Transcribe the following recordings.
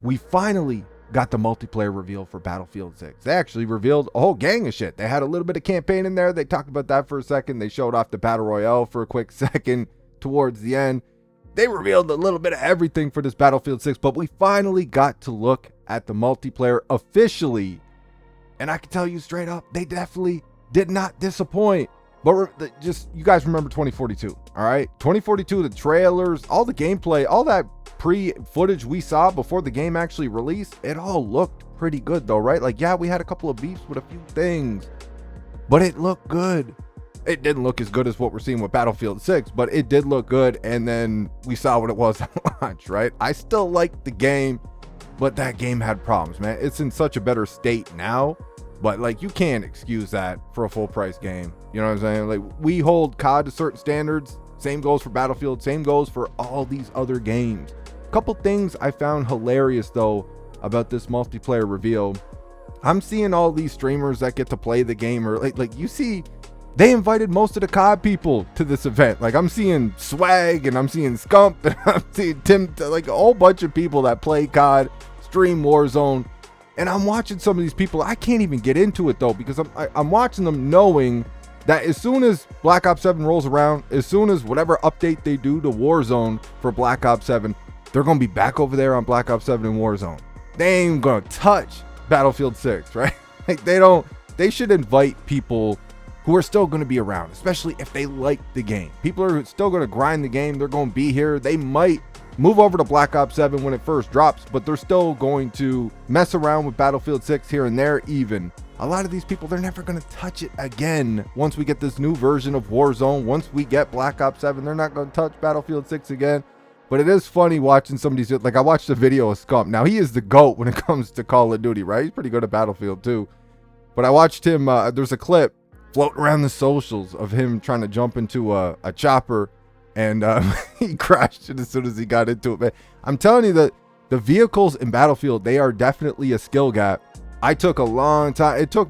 we finally got the multiplayer reveal for Battlefield 6. They actually revealed a whole gang of shit. They had a little bit of campaign in there. They talked about that for a second. They showed off the Battle Royale for a quick second towards the end. They revealed a little bit of everything for this Battlefield 6, but we finally got to look at the multiplayer officially. And I can tell you straight up, they definitely did not disappoint. But just, you guys remember 2042, all right? 2042, the trailers, all the gameplay, all that pre-footage we saw before the game actually released, it all looked pretty good though, right? Like, yeah, we had a couple of beefs with a few things, but it looked good. It didn't look as good as what we're seeing with Battlefield 6, but it did look good, and then we saw what it was at launch, right? I still like the game, but that game had problems, man. It's in such a better state now, but like, you can't excuse that for a full price game. You know what I'm saying? Like, we hold COD to certain standards. Same goes for Battlefield. Same goes for all these other games. Couple things I found hilarious though about this multiplayer reveal. I'm seeing all these streamers that get to play the game, or like you see, they invited most of the COD people to this event. Like, I'm seeing Swag, and I'm seeing Scump, and I'm seeing Tim, like a whole bunch of people that play COD, stream Warzone. And I'm watching some of these people. I can't even get into it though, because I'm watching them knowing that as soon as Black Ops 7 rolls around, as soon as whatever update they do to Warzone for Black Ops 7, they're going to be back over there on Black Ops 7 and Warzone. They ain't going to touch Battlefield 6, right? Like, they should invite people who are still going to be around, especially if they like the game. People are still going to grind the game. They're going to be here. They might move over to Black Ops 7 when it first drops, but they're still going to mess around with Battlefield 6 here and there even. A lot of these people, they're never going to touch it again. Once we get this new version of Warzone, once we get Black Ops 7, they're not going to touch Battlefield 6 again. But it is funny watching some of these, like I watched a video of Scump. Now, he is the GOAT when it comes to Call of Duty, right? He's pretty good at Battlefield too. But I watched him, there's a clip floating around the socials of him trying to jump into a chopper, and he crashed it as soon as he got into it, man. I'm telling you that the vehicles in Battlefield, they are definitely a skill gap. It took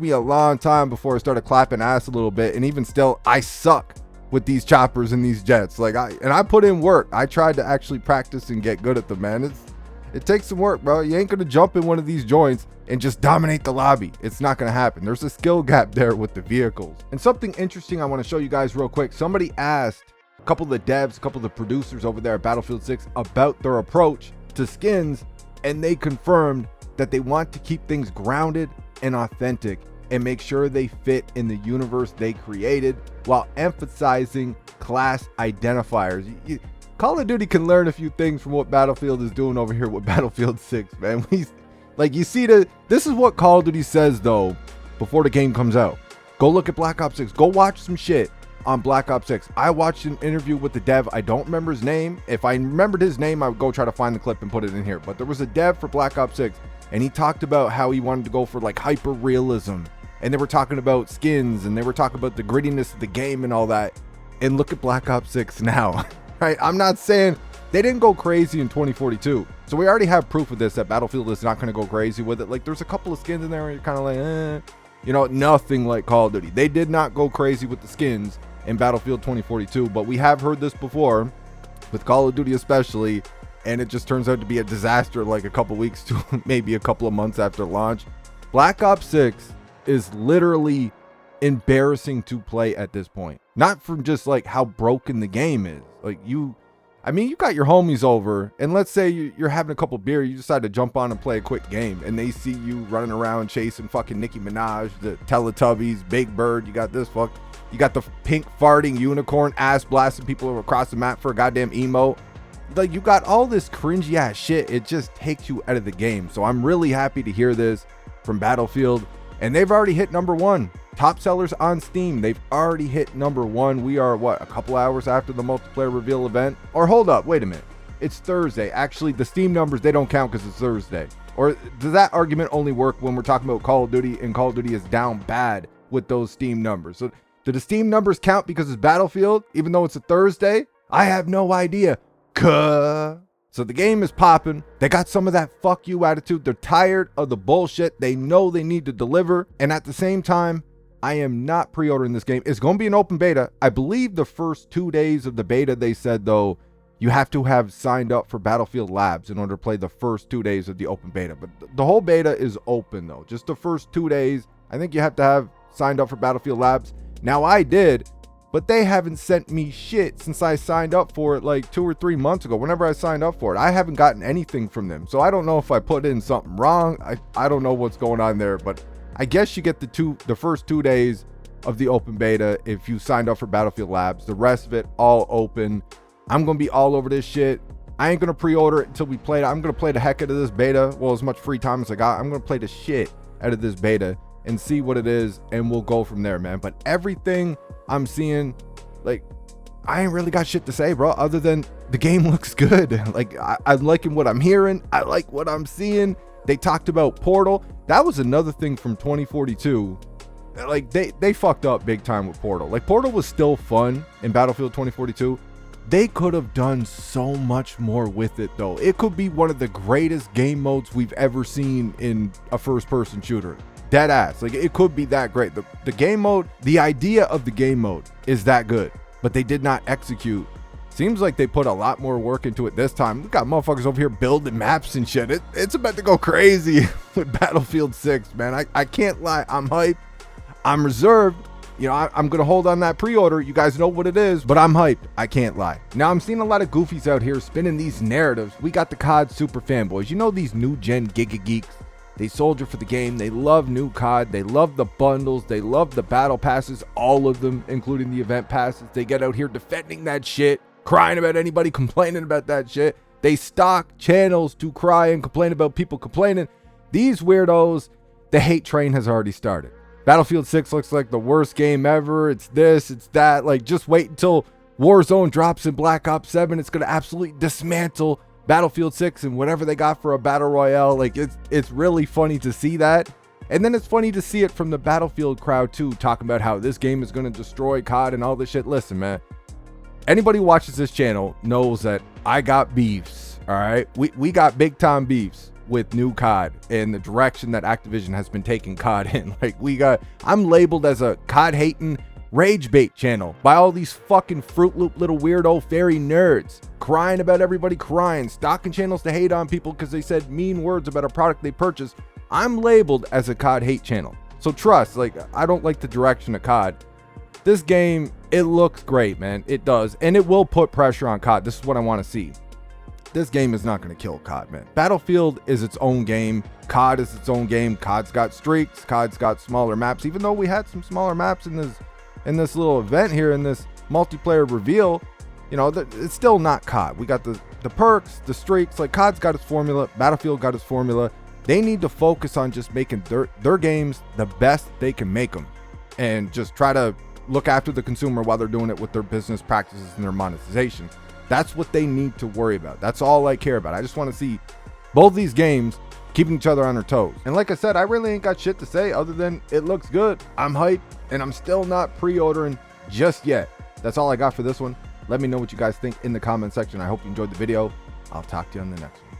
me a long time before I started clapping ass a little bit, and even still, I suck with these choppers and these jets. Like, I put in work. I tried to actually practice and get good at them, man. It takes some work, bro. You ain't gonna jump in one of these joints and just dominate the lobby. It's not gonna happen. There's a skill gap there with the vehicles. And something interesting I want to show you guys real quick. Somebody asked a couple of the devs, a couple of the producers over there at Battlefield 6 about their approach to skins, and they confirmed that they want to keep things grounded and authentic and make sure they fit in the universe they created while emphasizing class identifiers. Call of Duty can learn a few things from what Battlefield is doing over here with Battlefield 6, man. You see, this is what Call of Duty says though before the game comes out. Go look at Black Ops 6. Go watch some shit on Black Ops 6. I watched an interview with the dev. I don't remember his name. If I remembered his name, I would go try to find the clip and put it in here. But there was a dev for Black Ops 6, and he talked about how he wanted to go for like hyper realism. And they were talking about skins, and they were talking about the grittiness of the game and all that. And look at Black Ops 6 now, right? I'm not saying they didn't go crazy in 2042. So we already have proof of this, that Battlefield is not going to go crazy with it. Like, there's a couple of skins in there where you're kind of like, nothing like Call of Duty. They did not go crazy with the skins in Battlefield 2042, but we have heard this before with Call of Duty especially, and it just turns out to be a disaster like a couple weeks to maybe a couple of months after launch. Black Ops 6 is literally embarrassing to play at this point. Not from just like how broken the game is. Like, you got your homies over, and let's say you're having a couple beer, you decide to jump on and play a quick game, and they see you running around chasing fucking Nicki Minaj, the Teletubbies, Big Bird, you got the pink farting unicorn ass blasting people across the map for a goddamn emo. Like, you got all this cringy ass shit. It just takes you out of the game. So I'm really happy to hear this from Battlefield. And they've already hit #1. Top sellers on Steam. They've already hit #1. We are, a couple hours after the multiplayer reveal event? Or hold up, wait a minute. It's Thursday. Actually, the Steam numbers, they don't count because it's Thursday. Or does that argument only work when we're talking about Call of Duty, and Call of Duty is down bad with those Steam numbers? So do the Steam numbers count because it's Battlefield, even though it's a Thursday? I have no idea. So the game is popping. They got some of that fuck you attitude. They're tired of the bullshit. They know they need to deliver. And at the same time, I am not pre-ordering this game. It's going to be an open beta. I believe the first 2 days of the beta, they said, though, you have to have signed up for Battlefield Labs in order to play the first 2 days of the open beta. But the whole beta is open though. Just the first 2 days, I think you have to have signed up for Battlefield Labs. Now I did, but they haven't sent me shit since I signed up for it like 2 or 3 months ago. Whenever I signed up for it, I haven't gotten anything from them. So I don't know if I put in something wrong. I don't know what's going on there, but I guess you get the first 2 days of the open beta if you signed up for Battlefield Labs. The rest of it all open. I'm gonna be all over this shit. I ain't gonna pre-order it until we play it. I'm gonna play the heck out of this beta. Well, as much free time as I got, I'm gonna play the shit out of this beta and see what it is, and we'll go from there, man. But everything I'm seeing, like, I ain't really got shit to say, bro, other than the game looks good. Like, I'm liking what I'm hearing. I like what I'm seeing. They talked about Portal. That was another thing from 2042. Like, they fucked up big time with Portal. Like, Portal was still fun in Battlefield 2042. They could have done so much more with it, though. It could be one of the greatest game modes we've ever seen in a first-person shooter. Dead ass. Like, it could be that great. The game mode, the idea of the game mode is that good, but they did not execute. Seems like they put a lot more work into it this time. We got motherfuckers over here building maps and shit. It's about to go crazy with Battlefield 6, man. I can't lie. I'm hyped. I'm reserved. You know, I'm going to hold on that pre-order. You guys know what it is, but I'm hyped. I can't lie. Now, I'm seeing a lot of goofies out here spinning these narratives. We got the COD super fanboys. You know, these new gen Giga Geeks. They soldier for the game. They love new COD. They love the bundles. They love the battle passes, all of them, including the event passes. They get out here defending that shit, crying about anybody complaining about that shit. They stock channels to cry and complain about people complaining. These weirdos, the hate train has already started. Battlefield 6 looks like the worst game ever. It's this, it's that. Like, just wait until Warzone drops in Black Ops 7. It's going to absolutely dismantle Battlefield 6 and whatever they got for a battle royale. Like, it's really funny to see that. And then it's funny to see it from the Battlefield crowd too, talking about how this game is going to destroy COD and all this shit. Listen, man, anybody who watches this channel knows that I got beefs. All right, we got big time beefs with new COD and the direction that Activision has been taking COD in. Like, I'm labeled as a COD hating rage bait channel by all these fucking Fruit Loop little weirdo fairy nerds crying about everybody crying, stocking channels to hate on people because they said mean words about a product they purchased. I'm labeled as a COD hate channel. So trust, like, I don't like the direction of COD. This game, it looks great, man. It does. And it will put pressure on COD. This is what I want to see. This game is not going to kill COD, man. Battlefield is its own game. COD is its own game. COD's got streaks. COD's got smaller maps. Even though we had some smaller maps in this little event here, in this multiplayer reveal, you know, it's still not COD. We got the perks, the streaks. Like, COD's got its formula. Battlefield got its formula. They need to focus on just making their games the best they can make them, and just try to look after the consumer while they're doing it with their business practices and their monetization. That's what they need to worry about. That's all I care about. I just want to see both these games keeping each other on their toes. And like I said, I really ain't got shit to say other than it looks good. I'm hyped, and I'm still not pre-ordering just yet. That's all I got for this one. Let me know what you guys think in the comment section. I hope you enjoyed the video. I'll talk to you on the next one.